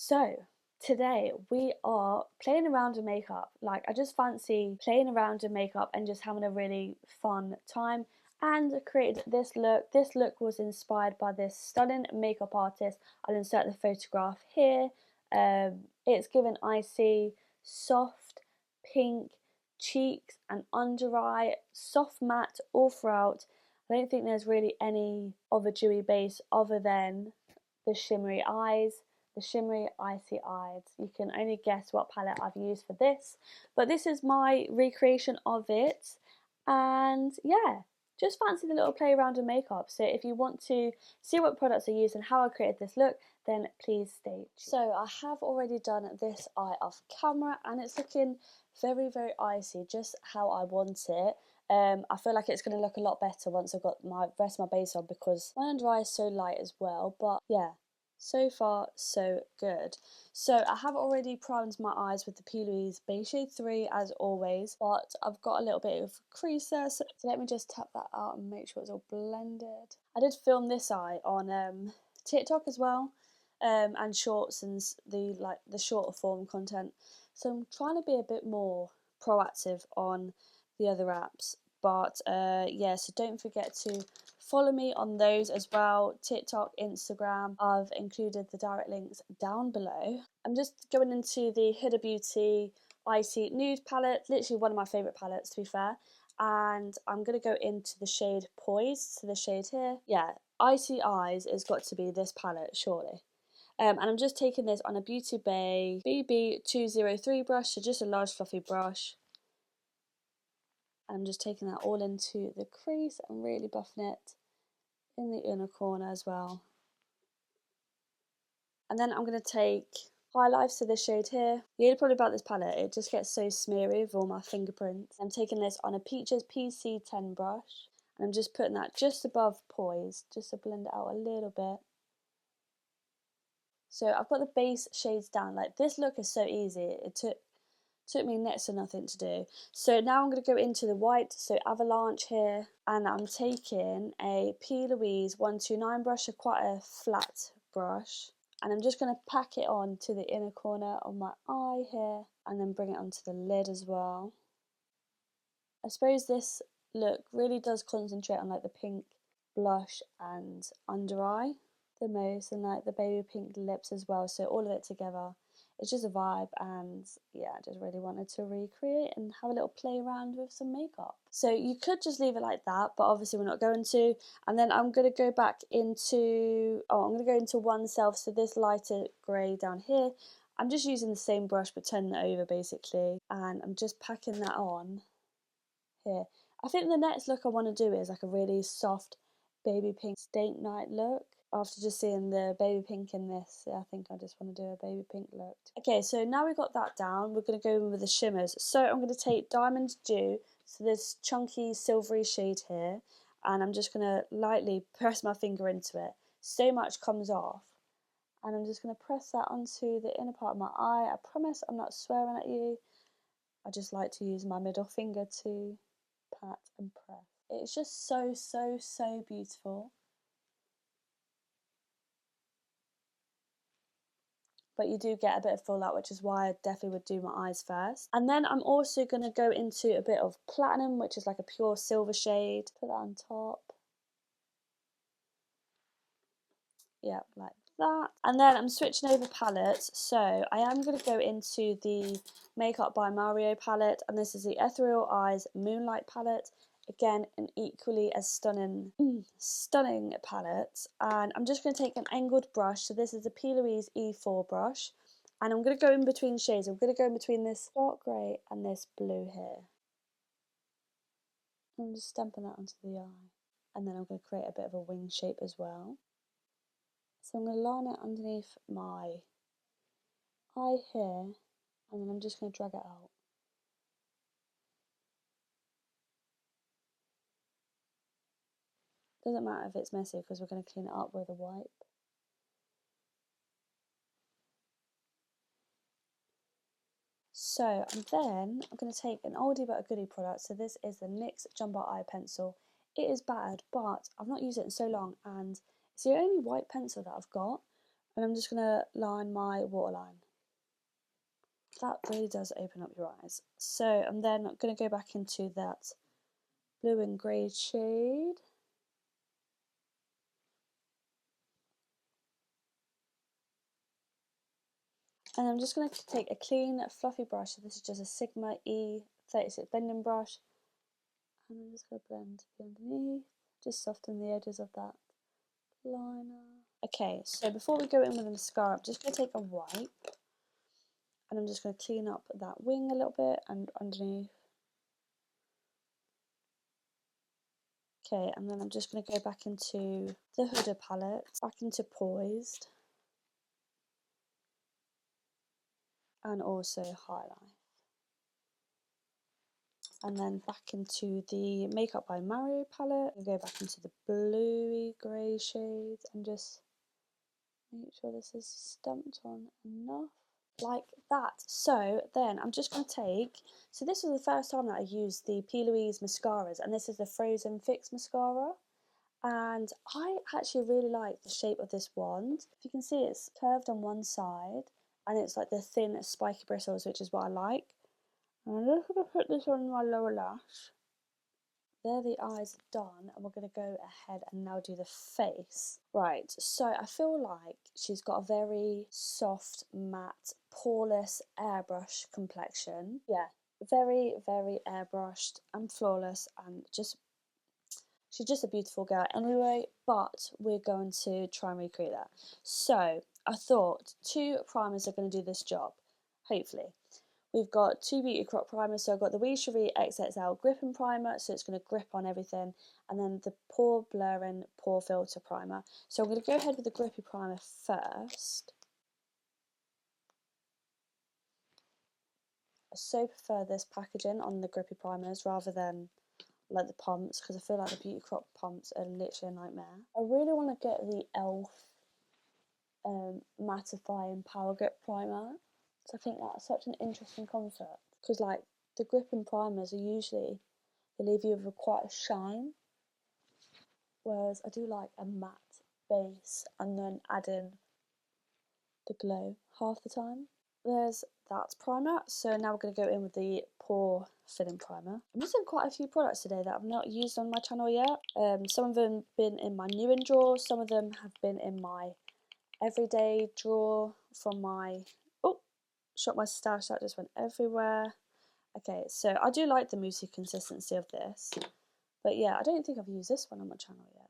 So, today we are playing around with makeup. Like, I just fancy playing around with makeup and just having a really fun time. And I created this look. This look was inspired by this stunning makeup artist. I'll insert the photograph here. It's given icy, soft, pink cheeks and under eye, soft matte all throughout. I don't think there's really any of a dewy base other than the shimmery eyes, the shimmery icy eyes. You can only guess what palette I've used for this, but this is my recreation of it. And yeah, just fancy the little play around with makeup. So if you want to see what products I used and how I created this look, then please stay tuned. So I have already done this eye off camera and it's looking very icy, just how I want it. I feel like it's going to look a lot better once I've got my rest of my base on because my under eye is so light as well. But yeah, so far so good. So I have already primed my eyes with the P. Louise Base Shade 3 as always, but I've got a little bit of crease there, so let me just tap that out and make sure it's all blended. I did film this eye on TikTok as well, and shorts and the shorter form content. So I'm trying to be a bit more proactive on the other apps. But yeah, so don't forget to follow me on those as well. TikTok, Instagram. I've included the direct links down below. I'm just going into the Huda Beauty Icy Nude palette. Literally one of my favourite palettes, to be fair. And I'm going to go into the shade Poise, so the shade here. Yeah, Icy Eyes has got to be this palette, surely. And I'm just taking this on a Beauty Bay BB203 brush, so just a large fluffy brush. And I'm just taking that all into the crease and really buffing it in the inner corner as well. And then I'm going to take High Life, so this shade here. The only problem about this palette, it just gets so smeary with all my fingerprints. I'm taking this on a Peaches PC10 brush. And I'm just putting that just above Poise, just to blend it out a little bit. So I've got the base shades down. Like, this look is so easy. It took me next to nothing to do. So now I'm going to go into the white, so Avalanche here, and I'm taking a P. Louise 129 brush, so quite a flat brush, and I'm just going to pack it on to the inner corner of my eye here, and then bring it onto the lid as well. I suppose this look really does concentrate on like the pink blush and under eye the most, and like the baby pink lips as well, so all of it together, it's just a vibe. And yeah, I just really wanted to recreate and have a little play around with some makeup. So you could just leave it like that, but obviously we're not going to. And then I'm going to go back into, I'm going to go into One Self, so this lighter grey down here. I'm just using the same brush but turning it over basically, and I'm just packing that on here. I think the next look I want to do is like a really soft baby pink date night look. After just seeing the baby pink in this, I think I just want to do a baby pink look. Okay, so now we got that down, we're going to go in with the shimmers. So I'm going to take Diamond Dew, so this chunky silvery shade here, and I'm just going to lightly press my finger into it. So much comes off. And I'm just going to press that onto the inner part of my eye. I promise I'm not swearing at you. I just like to use my middle finger to pat and press. It's just so beautiful. But you do get a bit of fallout, which is why I definitely would do my eyes first. And then I'm also going to go into a bit of platinum, which is like a pure silver shade. Put that on top. Yeah, like that. And then I'm switching over palettes, so I am going to go into the Makeup by Mario palette, and this is the Ethereal Eyes Moonlight palette. Again, an equally as stunning palette. And I'm just going to take an angled brush, so this is the P. Louise E4 brush, and I'm going to go in between shades. I'm going to go in between this dark grey and this blue here. I'm just stamping that onto the eye, and then I'm going to create a bit of a wing shape as well. So I'm going to line it underneath my eye here, and then I'm just going to drag it out. Doesn't matter if it's messy because we're going to clean it up with a wipe. So, and then I'm going to take an oldie but a goodie product. So this is the NYX Jumbo Eye Pencil. It is bad, but I've not used it in so long, and it's the only white pencil that I've got. And I'm just going to line my waterline. That really does open up your eyes. So I'm then going to go back into that blue and grey shade. And I'm just going to take a clean, fluffy brush. So this is just a Sigma E36 blending brush. And I'm just going to blend the underneath, just soften the edges of that liner. Okay, so before we go in with the mascara, I'm just going to take a wipe. And I'm just going to clean up that wing a little bit and underneath. Okay, and then I'm just going to go back into the Huda palette, back into Poised, and also Highlight. And then back into the Makeup by Mario palette, and go back into the bluey grey shades and just make sure this is stamped on enough. Like that. So then I'm just going to take, so this was the first time that I used the P. Louise mascaras, and this is the Frozen Fix mascara. And I actually really like the shape of this wand. If you can see, it's curved on one side and it's like the thin spiky bristles, which is what I like. And I'm just going to put this on my lower lash. There the eyes are done, and we're going to go ahead and now do the face. Right, so I feel like she's got a very soft, matte, poreless airbrush complexion. Yeah, very, very airbrushed and flawless, and just she's just a beautiful girl anyway, but we're going to try and recreate that. So I thought 2 primers are going to do this job, hopefully. We've got 2 Beauty Crop primers, so I've got the Wee Cherie XXL Gripping Primer, so it's going to grip on everything, and then the Pore Blurring Pore Filter Primer. So I'm going to go ahead with the Grippy Primer first. I so prefer this packaging on the Grippy Primers rather than like the pumps, because I feel like the Beauty Crop pumps are literally a nightmare. I really want to get the e.l.f. Mattifying Power Grip Primer. So I think that's such an interesting concept, because like the gripping primers are usually, they leave you with quite a shine, whereas I do like a matte base and then add in the glow half the time. There's that primer, so now we're going to go in with the pore filling primer. I'm using quite a few products today that I've not used on my channel yet. Some of them have been in my new in drawer, some of them have been in my everyday drawer from my, oh, shot my stash, that just went everywhere. Okay, so I do like the moussey consistency of this, but yeah, I don't think I've used this one on my channel yet.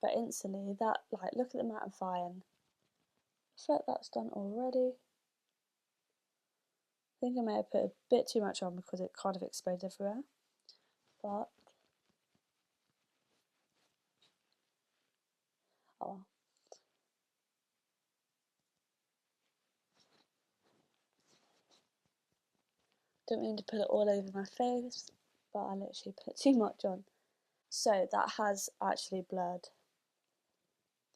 But instantly, that, like, look at the mattifying. I feel like that's done already. I think I may have put a bit too much on because it kind of exploded everywhere, but oh well. Don't mean to put it all over my face, but I literally put too much on. So that has actually blurred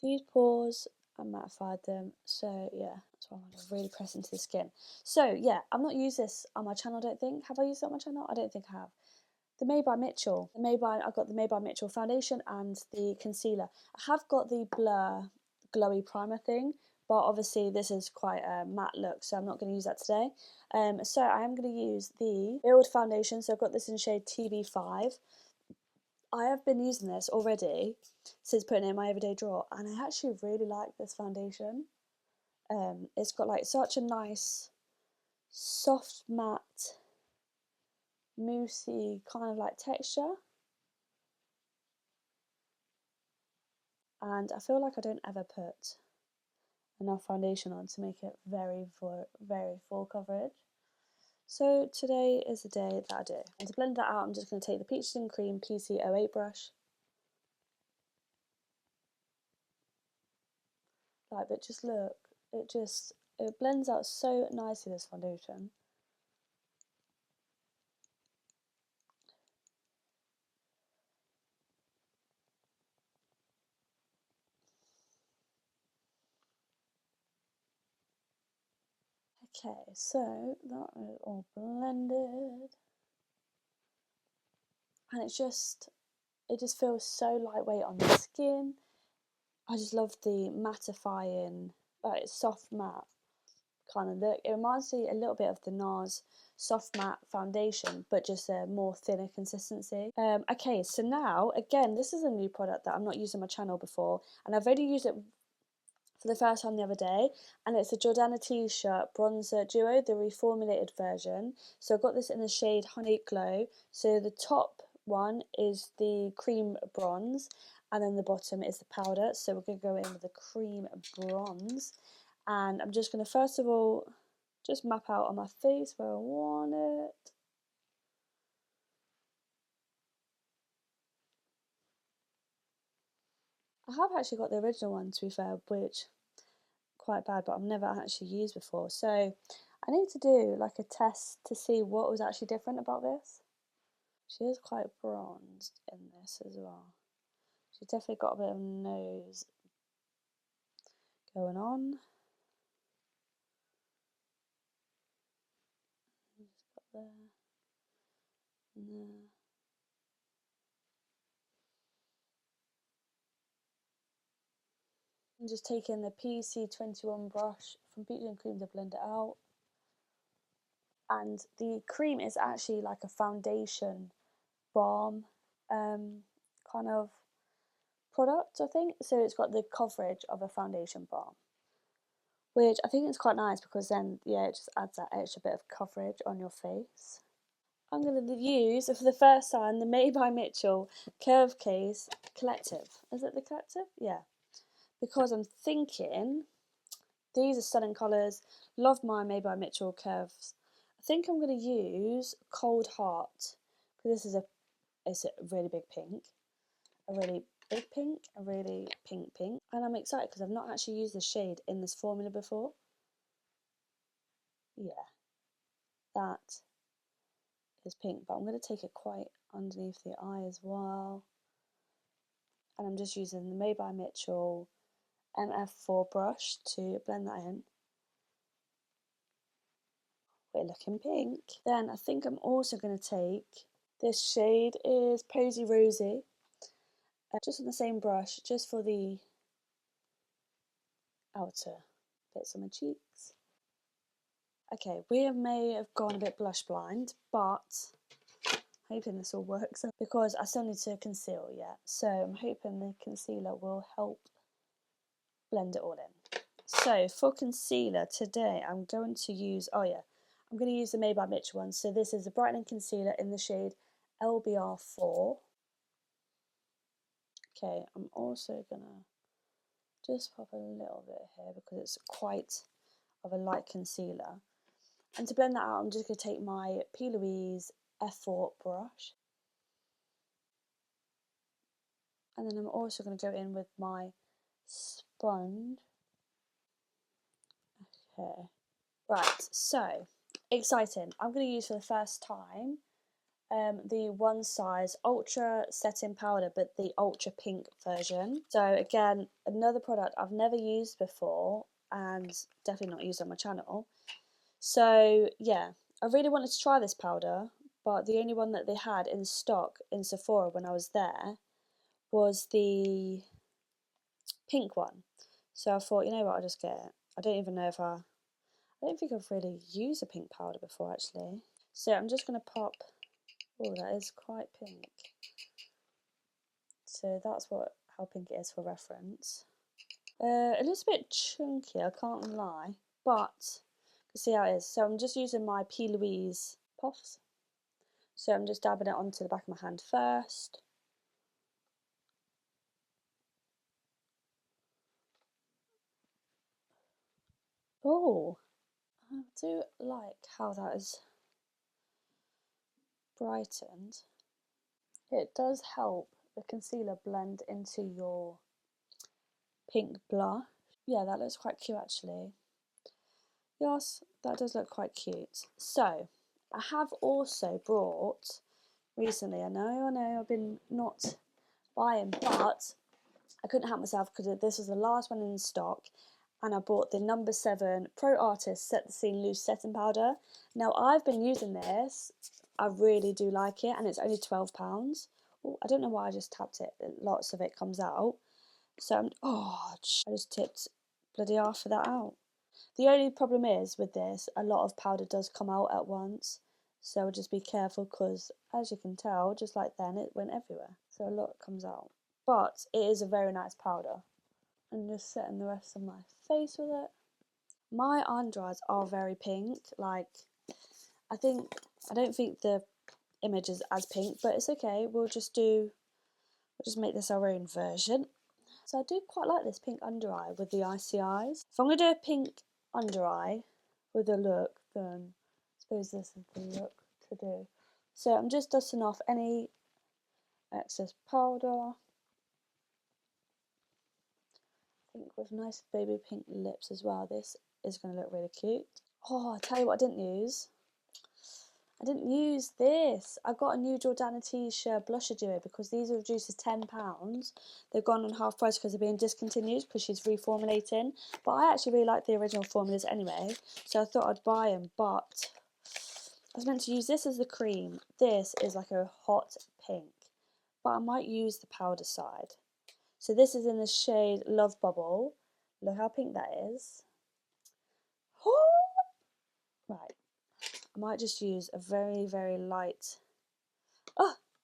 these pores and mattified them. So yeah, that's why I want to really press into the skin. So yeah, I've not used this on my channel, I don't think. Have I used it on my channel? I don't think I have. The Made by Mitchell. I've got the Made by Mitchell foundation and the concealer. I have got the Blur glowy primer thing, but obviously this is quite a matte look, so I'm not going to use that today. So I am going to use the Build foundation. So I've got this in shade TB5. I have been using this already since putting it in my everyday drawer, and I actually really like this foundation. It's got like such a nice, soft matte, moussey kind of like texture. And I feel like I don't ever put enough foundation on to make it very full coverage. So today is the day that I do. And to blend that out, I'm just going to take the Peaches and Cream PC08 brush. Like, but just look, it blends out so nicely, this foundation. Okay, so that is all blended. And it's just It just feels so lightweight on the skin. I just love the mattifying, soft matte kind of look. It reminds me a little bit of the NARS soft matte foundation, but just a more thinner consistency. Okay, so now again, this is a new product that I'm not using on my channel before, and I've only used it for the first time the other day, and it's a Jordana T-shirt bronzer duo, the reformulated version. So I got this in the shade Honey Glow. So the top one is the cream bronze, and then the bottom is the powder. So we're going to go in with the cream bronze, and I'm just going to first of all just map out on my face where I want it. I have actually got the original one, to be fair, which quite bad, but I've never actually used before. So I need to do like a test to see what was actually different about this. She is quite bronzed in this as well. She's definitely got a bit of nose going on. Just got there. And there. I'm just taking the PC21 brush from Beauty and Cream to blend it out. And the cream is actually like a foundation balm kind of product, I think. So it's got the coverage of a foundation balm, which I think is quite nice because then, yeah, it just adds that extra bit of coverage on your face. I'm going to use, for the first time, the Made by Mitchell Curve Case Collective. Is it the Collective? Yeah. Because I'm thinking, these are stunning colours. Love my Made by Mitchell curves. I think I'm going to use Cold Heart, because it's a really big pink. A really big pink, a really pink pink. And I'm excited because I've not actually used this shade in this formula before. Yeah, that is pink, but I'm going to take it quite underneath the eye as well. And I'm just using the Made by Mitchell MF4 brush to blend that in. We're looking pink. Then I think I'm also going to take, this shade is Posy Rosy, just on the same brush, just for the outer bits on my cheeks. Okay, we may have gone a bit blush blind, but hoping this all works because I still need to conceal yet. So I'm hoping the concealer will help blend it all in. So for concealer today, I'm going to use, I'm going to use the Made by Mitchell one. So this is a brightening concealer in the shade LBR4. Okay, I'm also going to just pop a little bit here because it's quite of a light concealer. And to blend that out, I'm just going to take my P. Louise F4 brush. And then I'm also going to go in with my sponge. Okay. Right, so, exciting. I'm going to use for the first time the One Size Ultra Setting Powder, but the Ultra Pink version. So again, another product I've never used before and definitely not used on my channel. So yeah, I really wanted to try this powder, but the only one that they had in stock in Sephora when I was there was the pink one. So I thought, you know what, I'll just get it. I don't even know if I don't think I've really used a pink powder before actually. So I'm just going to pop, oh that is quite pink. So that's how pink it is for reference. It looks a bit chunky, I can't lie, but you can see how it is. So I'm just using my P. Louise puffs. So I'm just dabbing it onto the back of my hand first. Oh, I do like how that is brightened. It does help the concealer blend into your pink blush. Yeah, that looks quite cute actually. Yes, that does look quite cute. So, I have also brought recently, I know, I've been not buying, but I couldn't help myself because this was the last one in stock, and I bought the number 7 Pro Artist Set the Scene Loose Setting Powder. Now I've been using this, I really do like it, and it's only £12. Oh, I don't know why I just tapped it. Lots of it comes out. So I just tipped bloody half of that out. The only problem is with this, a lot of powder does come out at once. So just be careful because, as you can tell, just like then, it went everywhere. So a lot comes out. But it is a very nice powder. And just setting the rest of my face with it. My under eyes are very pink. Like, I don't think the image is as pink, but it's okay. We'll just make this our own version. So I do quite like this pink under eye with the icy eyes. If I'm going to do a pink under eye with a look, then I suppose this is the look to do. So I'm just dusting off any excess powder. I think with nice baby pink lips as well, this is going to look really cute. Oh, I'll tell you what I didn't use. I didn't use this. I got a new Jordana T-shirt blusher duo because these are reduced to £10. They've gone on half price because they're being discontinued because she's reformulating. But I actually really like the original formulas anyway, so I thought I'd buy them. But I was meant to use this as the cream. This is like a hot pink, but I might use the powder side. So this is in the shade Love Bubble. Look how pink that is. Right. I might just use a very, very light,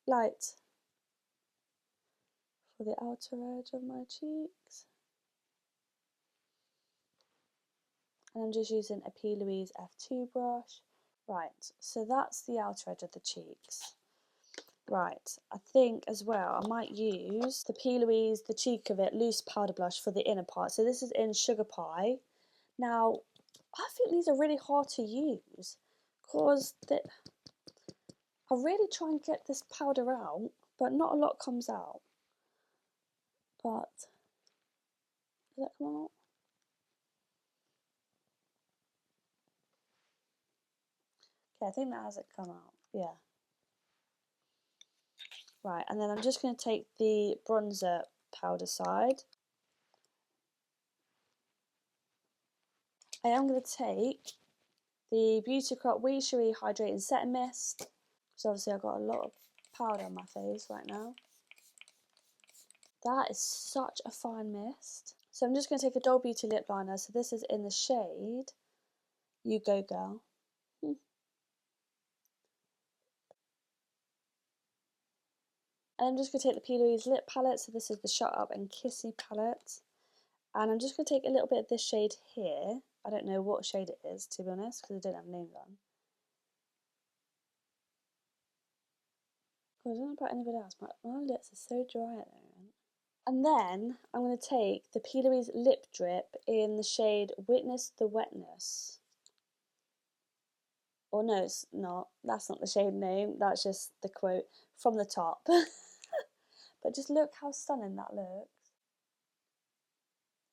light for the outer edge of my cheeks. And I'm just using a P. Louise F2 brush. Right, so that's the outer edge of the cheeks. Right, I think as well I might use the P. Louise, the cheek of it, loose powder blush for the inner part. So this is in Sugar Pie. Now, I think these are really hard to use because I really try and get this powder out, but not a lot comes out. But, does that come out? Okay, I think that hasn't come out, yeah. Right, and then I'm just going to take the bronzer powder side. I am going to take the Beauty Crop Wee Cherie Hydrating Setting Mist, because obviously I've got a lot of powder on my face right now. That is such a fine mist. So I'm just going to take a Doll Beauty lip liner. So this is in the shade You Go Girl. And I'm just going to take the P. Louise lip palette. So this is the Shut Up and Kiss Me palette. And I'm just going to take a little bit of this shade here. I don't know what shade it is, to be honest, because I don't have names on. God, I don't know about anybody else, but my lips are so dry at the moment. And then I'm going to take the P. Louise lip drip in the shade Witness the Wetness. Or no, it's not. That's not the shade name. That's just the quote from the top. But just look how stunning that looks.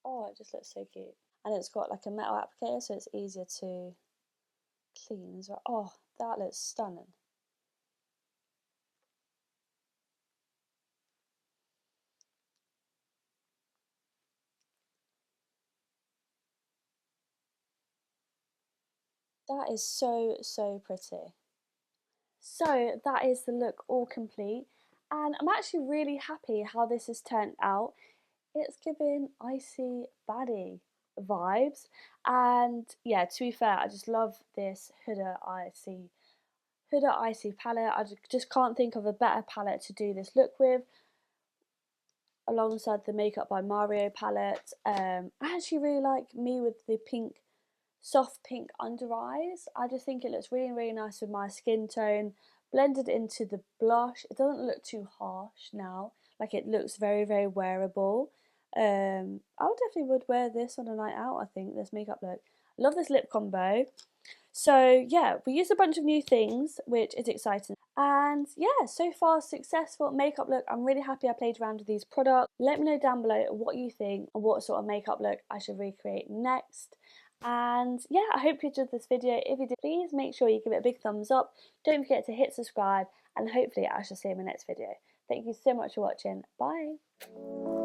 Oh, it just looks so cute. And it's got like a metal applicator, so it's easier to clean as well. Oh, that looks stunning. That is so, so pretty. So that is the look all complete. And I'm actually really happy how this has turned out. It's giving icy baddie vibes. And yeah, to be fair, I just love this Huda Icy palette. I just can't think of a better palette to do this look with, alongside the Makeup by Mario palette. I actually really like me with the pink, soft pink under eyes. I just think it looks really, really nice with my skin tone, blended into the blush. It doesn't look too harsh now, like it looks very, very wearable. I definitely would wear this on a night out, I think, this makeup look. I love this lip combo. So yeah, we used a bunch of new things, which is exciting. And yeah, so far successful makeup look. I'm really happy I played around with these products. Let me know down below what you think and what sort of makeup look I should recreate next. And yeah, I hope you enjoyed this video. If you did, please make sure you give it a big thumbs up. Don't forget to hit subscribe, and hopefully I shall see you in my next video. Thank you so much for watching. Bye.